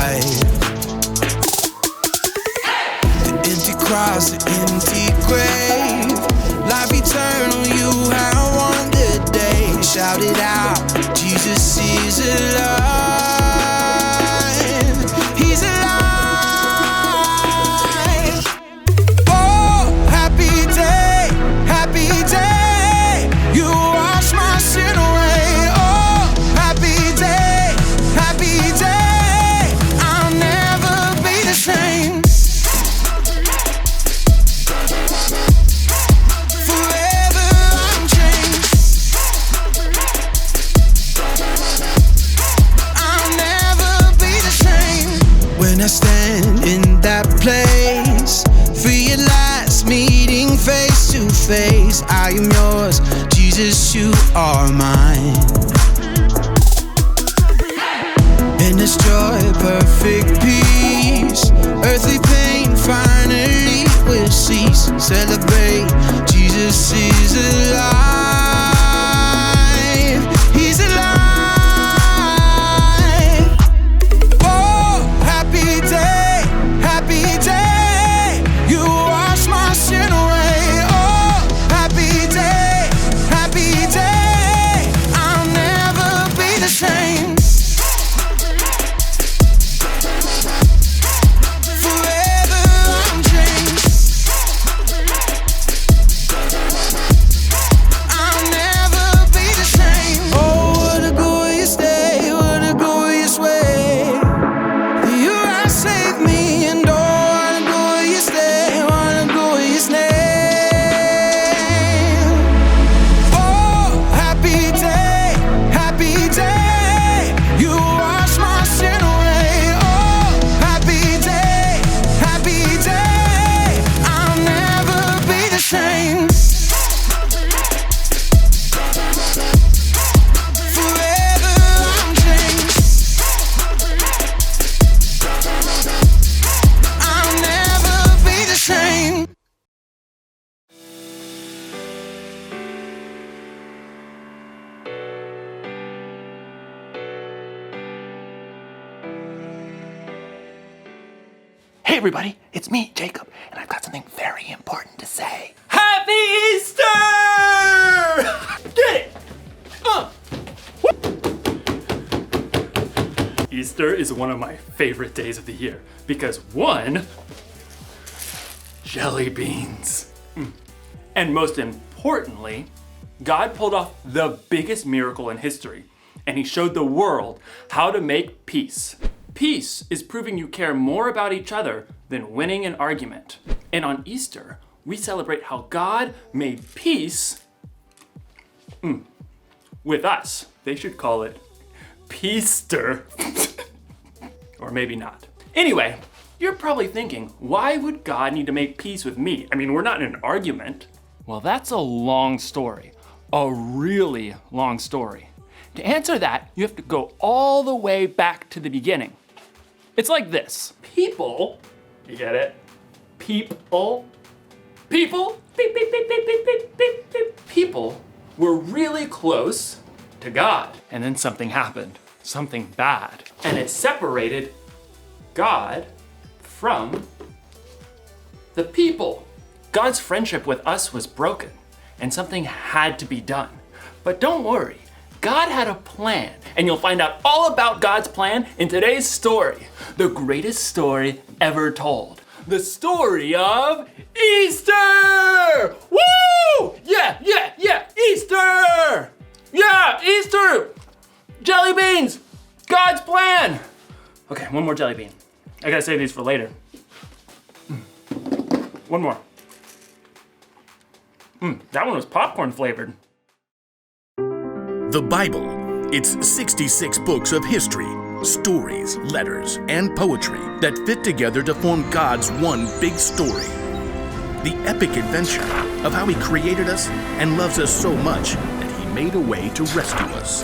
life. The empty cross, the empty grave, life eternal, you have won the day. Shout it out, Jesus is alive. He's alive. Oh, happy day, happy day. You wash my sin away. Oh, happy day, happy day. I'll never be the same. Forever I'm changed. I'll never be the same. When I stand in that place, realize meeting face to face, I am yours, Jesus, you are mine. In this joy, perfect peace, earthly pain finally will cease. Celebrate, Jesus is alive. He's alive. Oh, happy day, happy day. You wash my sin away. Oh, happy day, happy day. I'll never be the same. Forever I'm changed. I'll never be the same. Oh, what a glorious day, what a glorious way. You have saved me, and oh, what a glorious day, what a glorious name. Oh, happy day, happy day. You wash my sin away. Oh, happy day, happy day. I'll never be the same. Forever I'm changed. I'll never be the same. Hey everybody, it's me, Jacob, and I've got something very important to say. Happy Easter! Get it! Easter is one of my favorite days of the year because one, jelly beans. And most importantly, God pulled off the biggest miracle in history, and he showed the world how to make peace. Peace is proving you care more about each other than winning an argument. And on Easter, we celebrate how God made peace with us. They should call it Peaster. Or maybe not. Anyway, you're probably thinking, why would God need to make peace with me? I mean, we're not in an argument. Well, that's a long story. A really long story. To answer that, you have to go all the way back to the beginning. It's like this. People, you get it? People, beep, beep, beep, beep, beep, beep, beep, beep. People were really close to God. And then something happened, something bad. And it separated God from the people. God's friendship with us was broken, and something had to be done. But don't worry, God had a plan, and you'll find out all about God's plan in today's story, the greatest story ever told. The story of Easter! Woo! Yeah, Easter! Yeah, Easter! Jelly beans! God's plan! Okay, one more jelly bean. I gotta save these for later. One more. That one was popcorn flavored. The Bible. It's 66 books of history, stories, letters, and poetry that fit together to form God's one big story. The epic adventure of how He created us and loves us so much that He made a way to rescue us.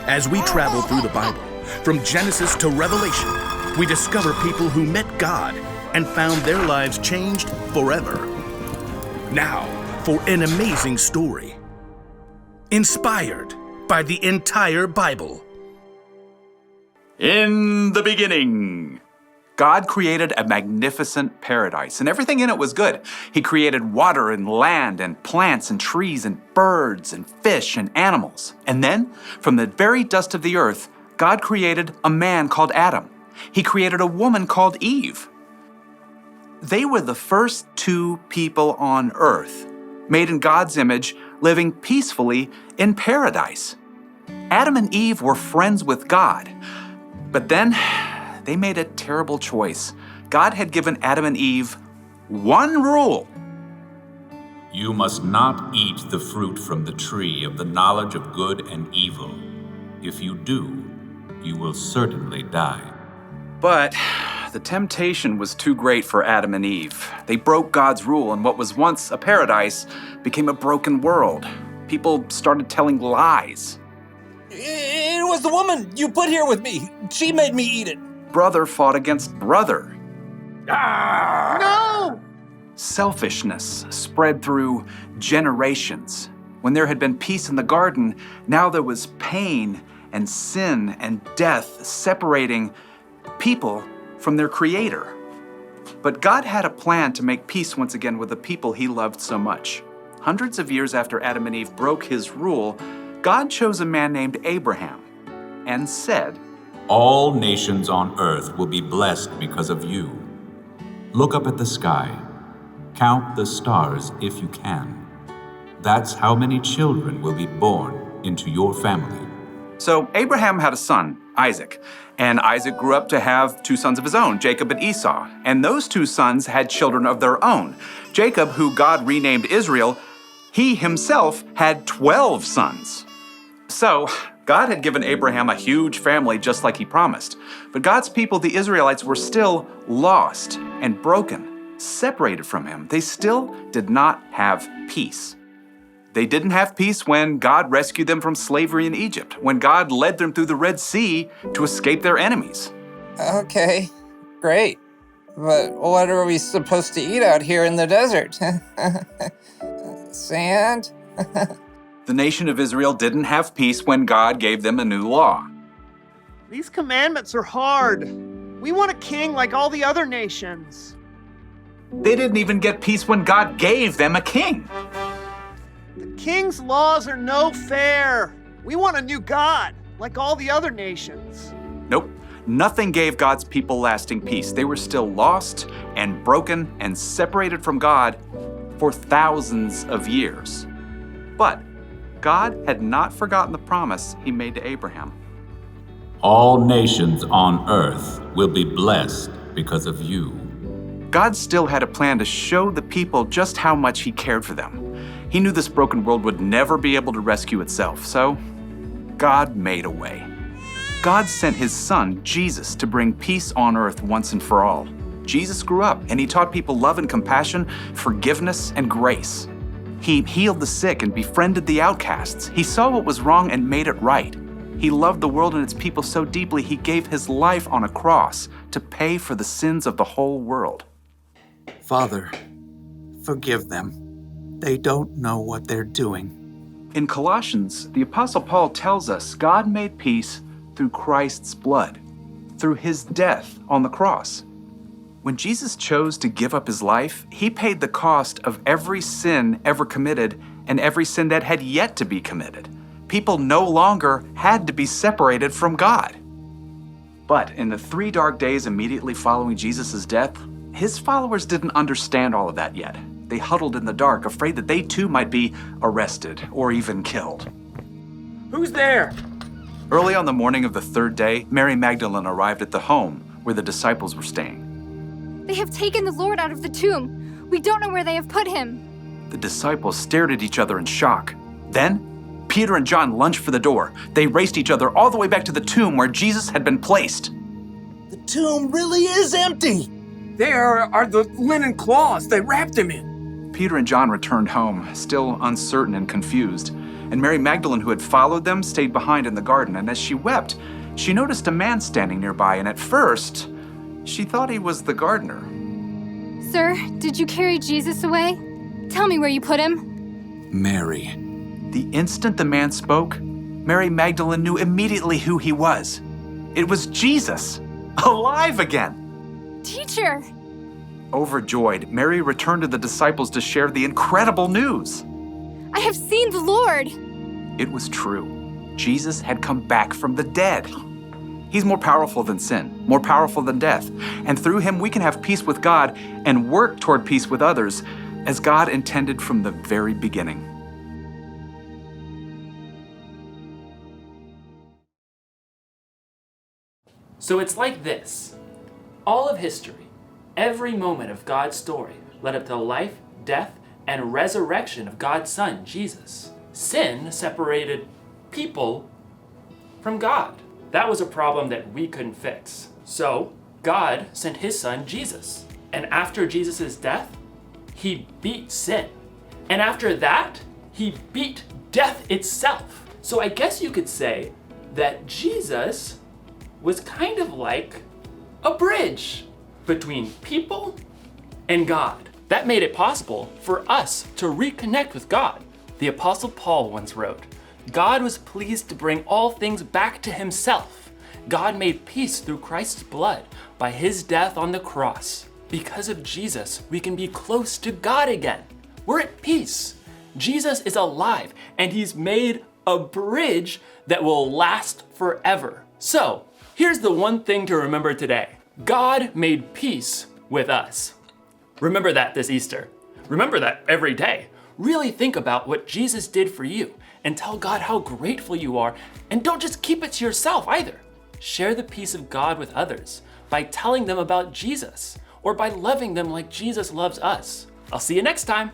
As we travel through the Bible, from Genesis to Revelation, we discover people who met God and found their lives changed forever. Now, for an amazing story. Inspired by the entire Bible. In the beginning, God created a magnificent paradise, and everything in it was good. He created water and land and plants and trees and birds and fish and animals. And then, from the very dust of the earth, God created a man called Adam. He created a woman called Eve. They were the first two people on earth, made in God's image, living peacefully in paradise. Adam and Eve were friends with God, but then they made a terrible choice. God had given Adam and Eve one rule. You must not eat the fruit from the tree of the knowledge of good and evil. If you do, you will certainly die. But the temptation was too great for Adam and Eve. They broke God's rule, and what was once a paradise became a broken world. People started telling lies. It was the woman you put here with me. She made me eat it. Brother fought against brother. No! Selfishness spread through generations. When there had been peace in the garden, now there was pain and sin and death separating people from their Creator. But God had a plan to make peace once again with the people He loved so much. Hundreds of years after Adam and Eve broke His rule, God chose a man named Abraham and said, All nations on earth will be blessed because of you. Look up at the sky. Count the stars if you can. That's how many children will be born into your family. So Abraham had a son, Isaac, and Isaac grew up to have two sons of his own, Jacob and Esau. And those two sons had children of their own. Jacob, who God renamed Israel, he himself had 12 sons. So God had given Abraham a huge family just like He promised. But God's people, the Israelites, were still lost and broken, separated from Him. They still did not have peace. They didn't have peace when God rescued them from slavery in Egypt, when God led them through the Red Sea to escape their enemies. Okay, great. But what are we supposed to eat out here in the desert? Sand? The nation of Israel didn't have peace when God gave them a new law. These commandments are hard. We want a king like all the other nations. They didn't even get peace when God gave them a king. The king's laws are no fair. We want a new God, like all the other nations. Nope, nothing gave God's people lasting peace. They were still lost and broken and separated from God for thousands of years. But God had not forgotten the promise He made to Abraham. All nations on earth will be blessed because of you. God still had a plan to show the people just how much He cared for them. He knew this broken world would never be able to rescue itself, so God made a way. God sent His Son, Jesus, to bring peace on earth once and for all. Jesus grew up, and He taught people love and compassion, forgiveness and grace. He healed the sick and befriended the outcasts. He saw what was wrong and made it right. He loved the world and its people so deeply, He gave His life on a cross to pay for the sins of the whole world. Father, forgive them. They don't know what they're doing. In Colossians, the Apostle Paul tells us God made peace through Christ's blood, through His death on the cross. When Jesus chose to give up His life, He paid the cost of every sin ever committed and every sin that had yet to be committed. People no longer had to be separated from God. But in the 3 dark days immediately following Jesus' death, His followers didn't understand all of that yet. They huddled in the dark, afraid that they too might be arrested or even killed. Who's there? Early on the morning of the 3rd day, Mary Magdalene arrived at the home where the disciples were staying. They have taken the Lord out of the tomb. We don't know where they have put Him. The disciples stared at each other in shock. Then, Peter and John lunged for the door. They raced each other all the way back to the tomb where Jesus had been placed. The tomb really is empty. There are the linen cloths they wrapped Him in. Peter and John returned home, still uncertain and confused. And Mary Magdalene, who had followed them, stayed behind in the garden. And as she wept, she noticed a man standing nearby. And at first, she thought he was the gardener. Sir, did you carry Jesus away? Tell me where you put Him. Mary. The instant the man spoke, Mary Magdalene knew immediately who he was. It was Jesus, alive again. Teacher! Overjoyed, Mary returned to the disciples to share the incredible news. I have seen the Lord! It was true. Jesus had come back from the dead. He's more powerful than sin, more powerful than death. And through him, we can have peace with God and work toward peace with others as God intended from the very beginning. So it's like this. All of history, every moment of God's story led up to the life, death, and resurrection of God's Son, Jesus. Sin separated people from God. That was a problem that we couldn't fix. So God sent his Son, Jesus. And after Jesus' death, he beat sin. And after that, he beat death itself. So I guess you could say that Jesus was kind of like a bridge between people and God. That made it possible for us to reconnect with God. The Apostle Paul once wrote, "God was pleased to bring all things back to himself. God made peace through Christ's blood by his death on the cross. Because of Jesus, we can be close to God again. We're at peace. Jesus is alive, and he's made a bridge that will last forever." So, here's the one thing to remember today. God made peace with us. Remember that this Easter. Remember that every day. Really think about what Jesus did for you and tell God how grateful you are, and don't just keep it to yourself either. Share the peace of God with others by telling them about Jesus or by loving them like Jesus loves us. I'll see you next time.